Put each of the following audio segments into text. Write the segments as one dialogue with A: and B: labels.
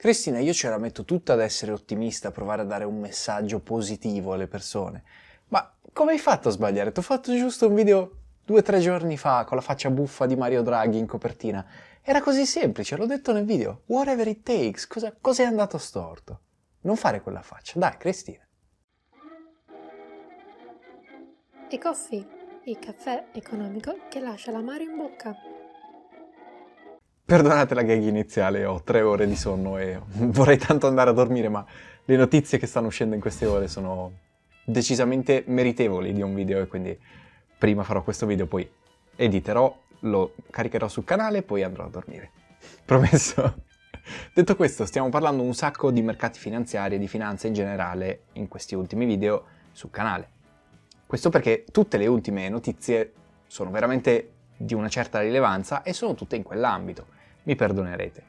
A: Cristina, io ce la metto tutta ad essere ottimista, a provare a dare un messaggio positivo alle persone. Ma come hai fatto a sbagliare? Ti ho fatto giusto un video 2 o 3 giorni fa con la faccia buffa di Mario Draghi in copertina. Era così semplice, l'ho detto nel video. Whatever it takes, cosa è andato storto? Non fare quella faccia, dai Cristina.
B: E-Coffee, il caffè economico che lascia l'amaro in bocca.
A: Perdonate la gag iniziale, ho 3 ore di sonno e vorrei tanto andare a dormire, ma le notizie che stanno uscendo in queste ore sono decisamente meritevoli di un video e quindi prima farò questo video, poi editerò, lo caricherò sul canale e poi andrò a dormire. Promesso. Detto questo, stiamo parlando un sacco di mercati finanziari e di finanza in generale in questi ultimi video sul canale. Questo perché tutte le ultime notizie sono veramente di una certa rilevanza e sono tutte in quell'ambito. Mi perdonerete.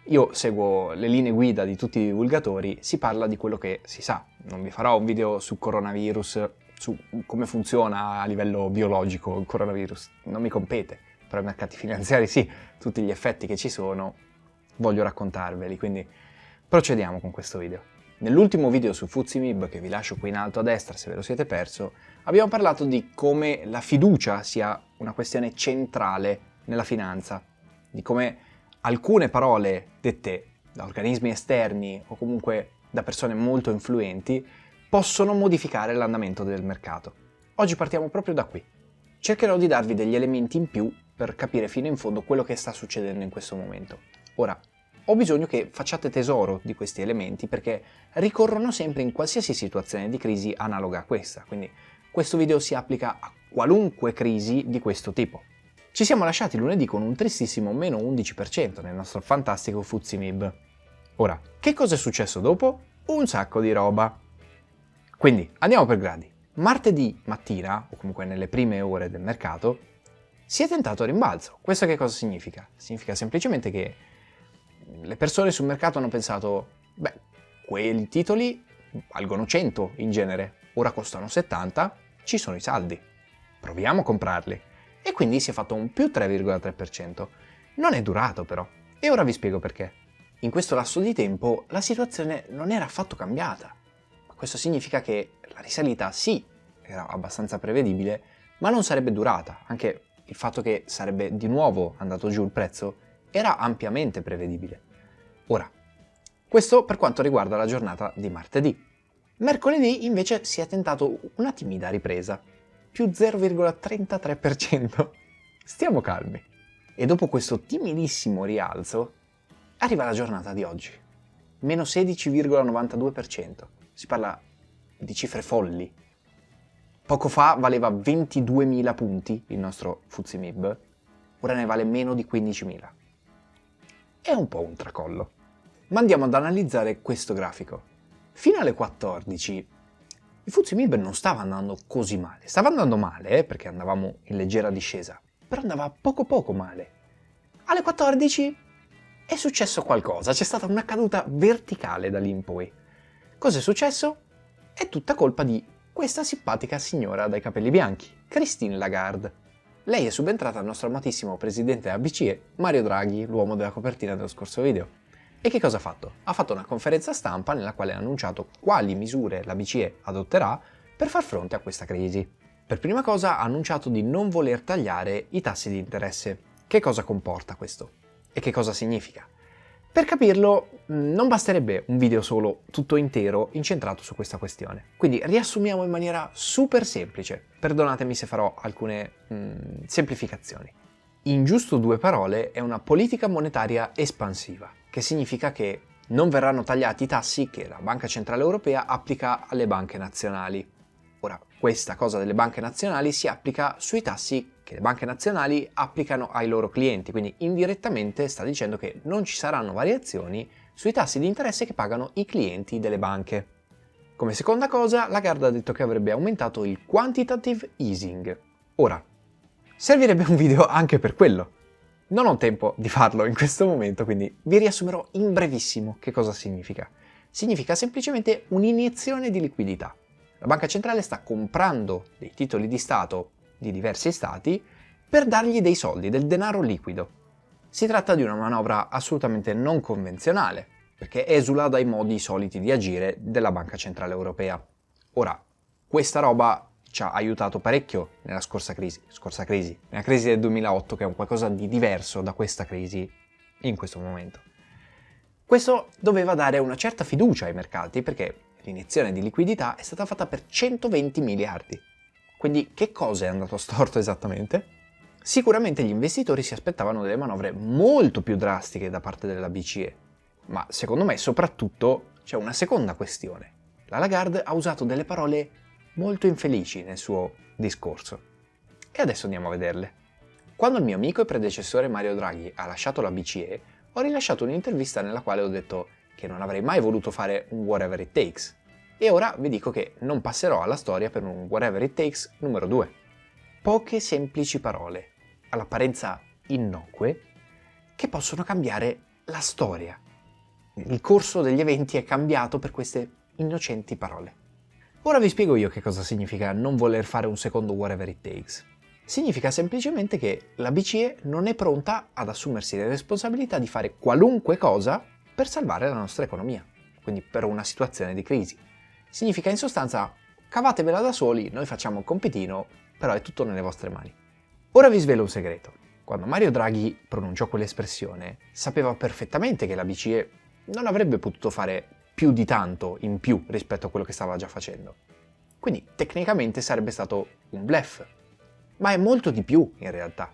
A: Io seguo le linee guida di tutti i divulgatori, si parla di quello che si sa. Non vi farò un video su coronavirus, su come funziona a livello biologico il coronavirus, non mi compete. Però i mercati finanziari sì, tutti gli effetti che ci sono, voglio raccontarveli, quindi procediamo con questo video. Nell'ultimo video su FTSE/MIB, che vi lascio qui in alto a destra se ve lo siete perso, abbiamo parlato di come la fiducia sia una questione centrale nella finanza, di come alcune parole dette da organismi esterni o comunque da persone molto influenti possono modificare l'andamento del mercato. Oggi partiamo proprio da qui. Cercherò di darvi degli elementi in più per capire fino in fondo quello che sta succedendo in questo momento. Ora, ho bisogno che facciate tesoro di questi elementi perché ricorrono sempre in qualsiasi situazione di crisi analoga a questa, quindi questo video si applica a qualunque crisi di questo tipo. Ci siamo lasciati lunedì con un tristissimo meno 11% nel nostro fantastico FTSE/MIB. Ora, che cosa è successo dopo? Un sacco di roba. Quindi, andiamo per gradi. Martedì mattina, o comunque nelle prime ore del mercato, si è tentato a rimbalzo. Questo che cosa significa? Significa semplicemente che le persone sul mercato hanno pensato, beh, quei titoli valgono 100 in genere, ora costano 70, ci sono i saldi, proviamo a comprarli. E quindi si è fatto un più 3,3%. Non è durato però, e ora vi spiego perché. In questo lasso di tempo la situazione non era affatto cambiata. Questo significa che la risalita sì, era abbastanza prevedibile, ma non sarebbe durata. Anche il fatto che sarebbe di nuovo andato giù il prezzo era ampiamente prevedibile. Ora, questo per quanto riguarda la giornata di martedì. Mercoledì invece si è tentato una timida ripresa, più 0,33%. Stiamo calmi. E dopo questo timidissimo rialzo arriva la giornata di oggi, meno 16,92%. Si parla di cifre folli. Poco fa valeva 22.000 punti il nostro FTSE/MIB, ora ne vale meno di 15.000. È un po' un tracollo. Ma andiamo ad analizzare questo grafico. Fino alle 14 il FTSE/MIB non stava andando così male. Stava andando male perché andavamo in leggera discesa, però andava poco male. Alle 14 è successo qualcosa, c'è stata una caduta verticale da lì in poi. Cos'è successo? È tutta colpa di questa simpatica signora dai capelli bianchi, Christine Lagarde. Lei è subentrata al nostro amatissimo presidente della BCE, Mario Draghi, l'uomo della copertina dello scorso video. E che cosa ha fatto? Ha fatto una conferenza stampa nella quale ha annunciato quali misure la BCE adotterà per far fronte a questa crisi. Per prima cosa ha annunciato di non voler tagliare i tassi di interesse. Che cosa comporta questo? E che cosa significa? Per capirlo non basterebbe un video solo, tutto intero, incentrato su questa questione. Quindi riassumiamo in maniera super semplice. Perdonatemi se farò alcune semplificazioni. In giusto 2 parole è una politica monetaria espansiva, che significa che non verranno tagliati i tassi che la Banca Centrale Europea applica alle banche nazionali. Ora, questa cosa delle banche nazionali si applica sui tassi che le banche nazionali applicano ai loro clienti, quindi indirettamente sta dicendo che non ci saranno variazioni sui tassi di interesse che pagano i clienti delle banche. Come seconda cosa, Lagarde ha detto che avrebbe aumentato il quantitative easing. Ora, servirebbe un video anche per quello. Non ho tempo di farlo in questo momento, quindi vi riassumerò in brevissimo che cosa significa. Significa semplicemente un'iniezione di liquidità. La Banca Centrale sta comprando dei titoli di Stato di diversi stati per dargli dei soldi, del denaro liquido. Si tratta di una manovra assolutamente non convenzionale, perché esula dai modi soliti di agire della Banca Centrale Europea. Ora, questa roba ci ha aiutato parecchio nella scorsa crisi, nella crisi del 2008, che è un qualcosa di diverso da questa crisi in questo momento. Questo doveva dare una certa fiducia ai mercati, perché l'iniezione di liquidità è stata fatta per 120 miliardi. Quindi che cosa è andato storto esattamente? Sicuramente gli investitori si aspettavano delle manovre molto più drastiche da parte della BCE, ma secondo me soprattutto c'è una seconda questione. La Lagarde ha usato delle parole molto infelici nel suo discorso. E adesso andiamo a vederle. Quando il mio amico e predecessore Mario Draghi ha lasciato la BCE, ho rilasciato un'intervista nella quale ho detto che non avrei mai voluto fare un whatever it takes. E ora vi dico che non passerò alla storia per un whatever it takes numero 2. Poche semplici parole, all'apparenza innocue, che possono cambiare la storia. Il corso degli eventi è cambiato per queste innocenti parole. Ora vi spiego io che cosa significa non voler fare un secondo whatever it takes. Significa semplicemente che la BCE non è pronta ad assumersi le responsabilità di fare qualunque cosa per salvare la nostra economia, quindi per una situazione di crisi. Significa in sostanza, cavatevela da soli, noi facciamo un compitino, però è tutto nelle vostre mani. Ora vi svelo un segreto. Quando Mario Draghi pronunciò quell'espressione, sapeva perfettamente che la BCE non avrebbe potuto fare più di tanto in più rispetto a quello che stava già facendo. Quindi tecnicamente sarebbe stato un bluff. Ma è molto di più in realtà.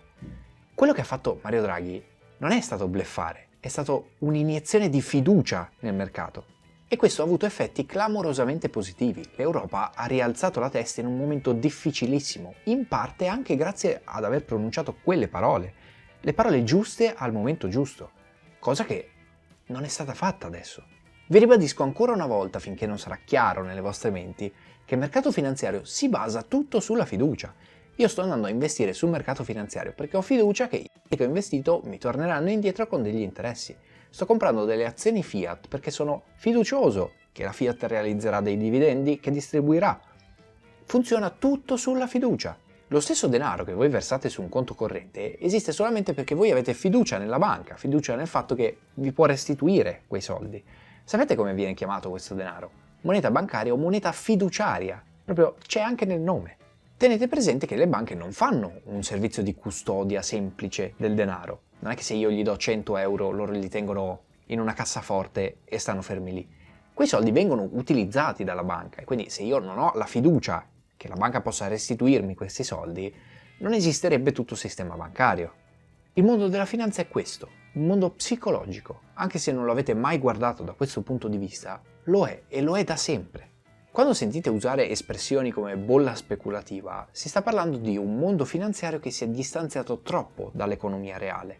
A: Quello che ha fatto Mario Draghi non è stato bluffare, è stato un'iniezione di fiducia nel mercato. E questo ha avuto effetti clamorosamente positivi. L'Europa ha rialzato la testa in un momento difficilissimo, in parte anche grazie ad aver pronunciato quelle parole, le parole giuste al momento giusto, cosa che non è stata fatta adesso. Vi ribadisco ancora una volta, finché non sarà chiaro nelle vostre menti, che il mercato finanziario si basa tutto sulla fiducia. Io sto andando a investire sul mercato finanziario perché ho fiducia che i soldi che ho investito mi torneranno indietro con degli interessi. Sto comprando delle azioni Fiat perché sono fiducioso che la Fiat realizzerà dei dividendi che distribuirà. Funziona tutto sulla fiducia. Lo stesso denaro che voi versate su un conto corrente esiste solamente perché voi avete fiducia nella banca, fiducia nel fatto che vi può restituire quei soldi. Sapete come viene chiamato questo denaro? Moneta bancaria o moneta fiduciaria. Proprio c'è anche nel nome. Tenete presente che le banche non fanno un servizio di custodia semplice del denaro. Non è che se io gli do 100 euro loro li tengono in una cassaforte e stanno fermi lì. Quei soldi vengono utilizzati dalla banca e quindi se io non ho la fiducia che la banca possa restituirmi questi soldi, non esisterebbe tutto il sistema bancario. Il mondo della finanza è questo, un mondo psicologico. Anche se non lo avete mai guardato da questo punto di vista, lo è e lo è da sempre. Quando sentite usare espressioni come bolla speculativa, si sta parlando di un mondo finanziario che si è distanziato troppo dall'economia reale.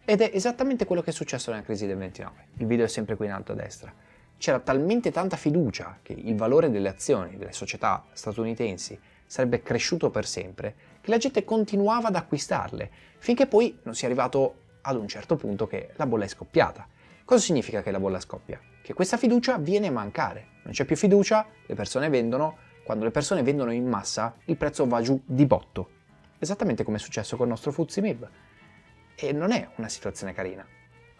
A: Ed è esattamente quello che è successo nella crisi del 29. Il video è sempre qui in alto a destra. C'era talmente tanta fiducia che il valore delle azioni delle società statunitensi sarebbe cresciuto per sempre, che la gente continuava ad acquistarle, finché poi non si è arrivato ad un certo punto che la bolla è scoppiata. Cosa significa che la bolla scoppia? Che questa fiducia viene a mancare. Non c'è più fiducia, le persone vendono, quando le persone vendono in massa il prezzo va giù di botto. Esattamente come è successo con il nostro FTSE MIB. E non è una situazione carina.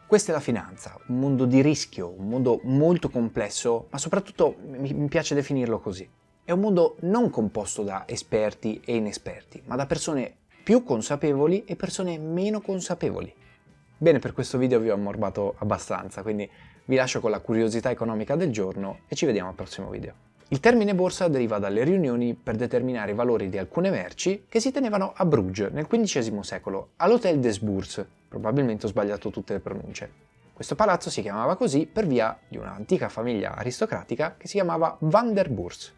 A: Questa è la finanza, un mondo di rischio, un mondo molto complesso, ma soprattutto mi piace definirlo così. È un mondo non composto da esperti e inesperti, ma da persone più consapevoli e persone meno consapevoli. Bene, per questo video vi ho ammorbato abbastanza, quindi vi lascio con la curiosità economica del giorno e ci vediamo al prossimo video. Il termine borsa deriva dalle riunioni per determinare i valori di alcune merci che si tenevano a Bruges nel XV secolo, all'Hôtel des Bourses. Probabilmente ho sbagliato tutte le pronunce. Questo palazzo si chiamava così per via di un'antica famiglia aristocratica che si chiamava Van der Bourse.